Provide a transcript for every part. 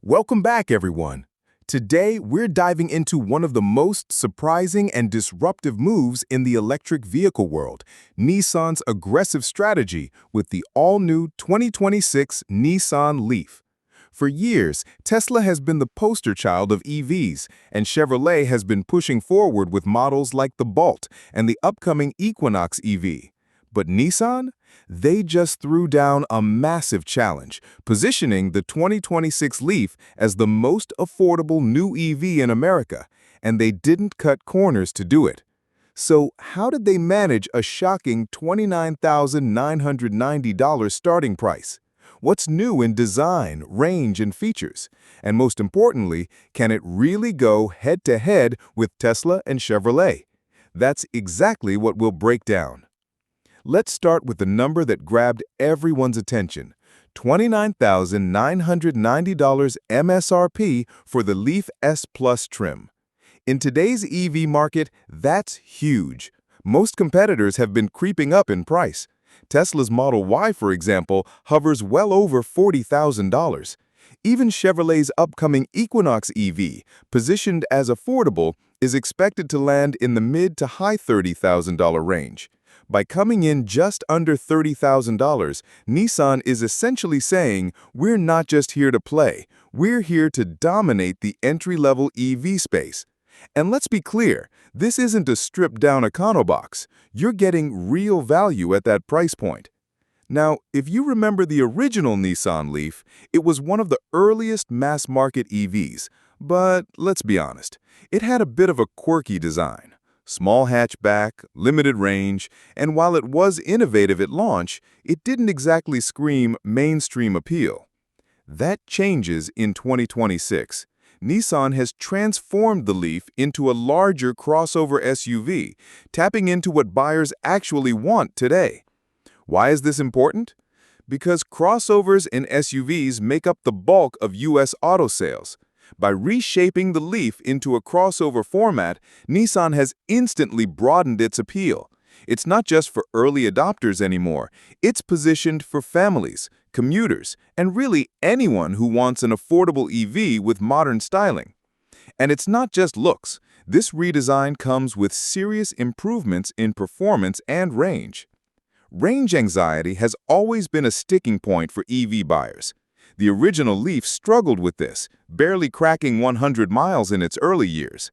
Welcome back, everyone. Today, we're diving into one of the most surprising and disruptive moves in the electric vehicle world, Nissan's aggressive strategy with the all-new 2026 Nissan Leaf. For years, Tesla has been the poster child of EVs, and Chevrolet has been pushing forward with models like the Bolt and the upcoming Equinox EV. But Nissan? They just threw down a massive challenge, positioning the 2026 Leaf as the most affordable new EV in America, and they didn't cut corners to do it. So how did they manage a shocking $29,990 starting price? What's new in design, range, and features? And most importantly, can it really go head-to-head with Tesla and Chevrolet? That's exactly what we'll break down. Let's start with the number that grabbed everyone's attention, $29,990 MSRP for the Leaf S Plus trim. In today's EV market, that's huge. Most competitors have been creeping up in price. Tesla's Model Y, for example, hovers well over $40,000. Even Chevrolet's upcoming Equinox EV, positioned as affordable, is expected to land in the mid to high $30,000 range. By coming in just under $30,000, Nissan is essentially saying, we're not just here to play, we're here to dominate the entry-level EV space. And let's be clear, this isn't a stripped-down econobox. You're getting real value at that price point. Now, if you remember the original Nissan Leaf, it was one of the earliest mass-market EVs. But let's be honest, it had a bit of a quirky design. Small hatchback, limited range, and while it was innovative at launch, it didn't exactly scream mainstream appeal. That changes in 2026. Nissan has transformed the Leaf into a larger crossover SUV, tapping into what buyers actually want today. Why is this important? Because crossovers and SUVs make up the bulk of U.S. auto sales. By reshaping the Leaf into a crossover format, Nissan has instantly broadened its appeal. It's not just for early adopters anymore. It's positioned for families, commuters, and really anyone who wants an affordable EV with modern styling. And it's not just looks. This redesign comes with serious improvements in performance and range. Range anxiety has always been a sticking point for EV buyers. The original Leaf struggled with this, barely cracking 100 miles in its early years.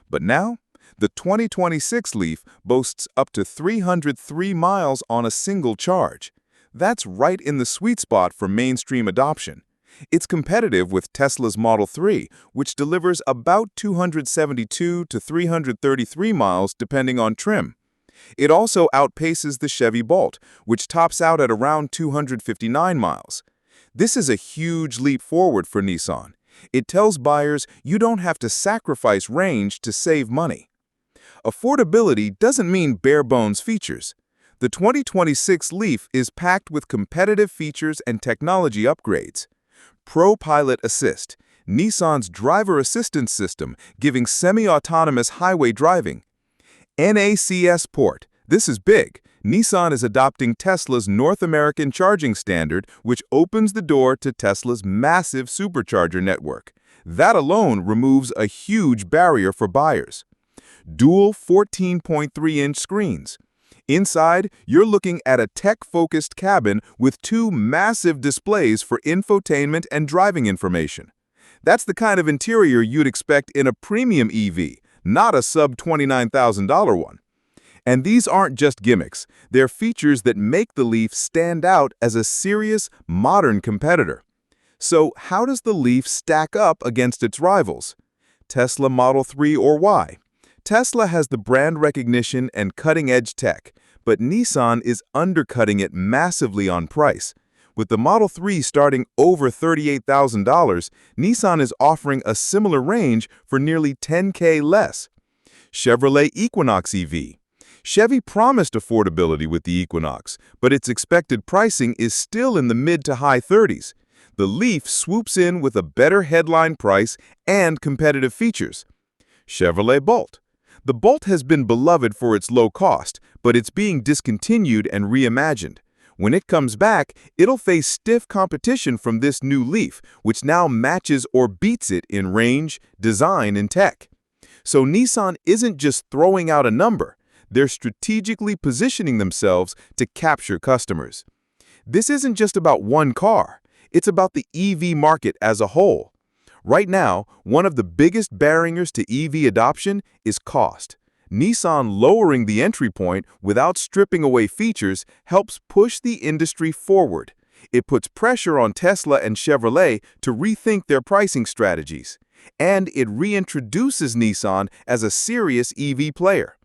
But now, the 2026 Leaf boasts up to 303 miles on a single charge. That's right in the sweet spot for mainstream adoption. It's competitive with Tesla's Model 3, which delivers about 272 to 333 miles depending on trim. It also outpaces the Chevy Bolt, which tops out at around 259 miles. This is a huge leap forward for Nissan. It tells buyers you don't have to sacrifice range to save money. Affordability doesn't mean bare-bones features. The 2026 Leaf is packed with competitive features and technology upgrades. ProPilot Assist, Nissan's driver assistance system giving semi-autonomous highway driving. NACS port, this is big. Nissan is adopting Tesla's North American charging standard, which opens the door to Tesla's massive supercharger network. That alone removes a huge barrier for buyers. Dual 14.3-inch screens. Inside, you're looking at a tech-focused cabin with two massive displays for infotainment and driving information. That's the kind of interior you'd expect in a premium EV, not a sub-$29,000 one. And these aren't just gimmicks. They're features that make the Leaf stand out as a serious, modern competitor. So how does the Leaf stack up against its rivals? Tesla Model 3 or Y? Tesla has the brand recognition and cutting-edge tech, but Nissan is undercutting it massively on price. With the Model 3 starting over $38,000, Nissan is offering a similar range for nearly $10K less. Chevrolet Equinox EV. Chevy promised affordability with the Equinox, but its expected pricing is still in the mid to high 30s. The Leaf swoops in with a better headline price and competitive features. Chevrolet Bolt. The Bolt has been beloved for its low cost, but it's being discontinued and reimagined. When it comes back, it'll face stiff competition from this new Leaf, which now matches or beats it in range, design, and tech. So Nissan isn't just throwing out a number, they're strategically positioning themselves to capture customers. This isn't just about one car, it's about the EV market as a whole. Right now, one of the biggest barriers to EV adoption is cost. Nissan lowering the entry point without stripping away features helps push the industry forward. It puts pressure on Tesla and Chevrolet to rethink their pricing strategies. And it reintroduces Nissan as a serious EV player.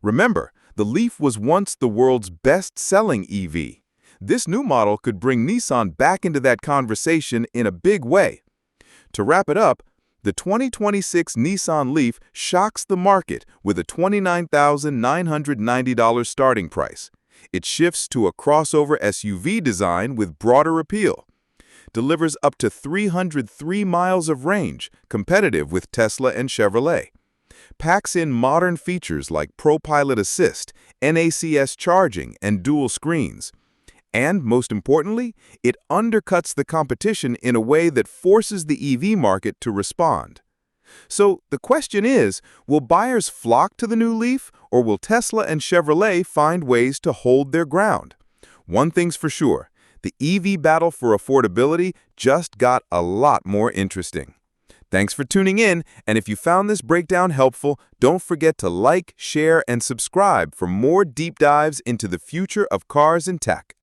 Remember, the Leaf was once the world's best-selling EV. This new model could bring Nissan back into that conversation in a big way. To wrap it up, the 2026 Nissan Leaf shocks the market with a $29,990 starting price. It shifts to a crossover SUV design with broader appeal. Delivers up to 303 miles of range, competitive with Tesla and Chevrolet. Packs in modern features like ProPilot Assist, NACS charging, and dual screens. And, most importantly, it undercuts the competition in a way that forces the EV market to respond. So, the question is, will buyers flock to the new Leaf, or will Tesla and Chevrolet find ways to hold their ground? One thing's for sure, the EV battle for affordability just got a lot more interesting. Thanks for tuning in, and if you found this breakdown helpful, don't forget to like, share, and subscribe for more deep dives into the future of cars and tech.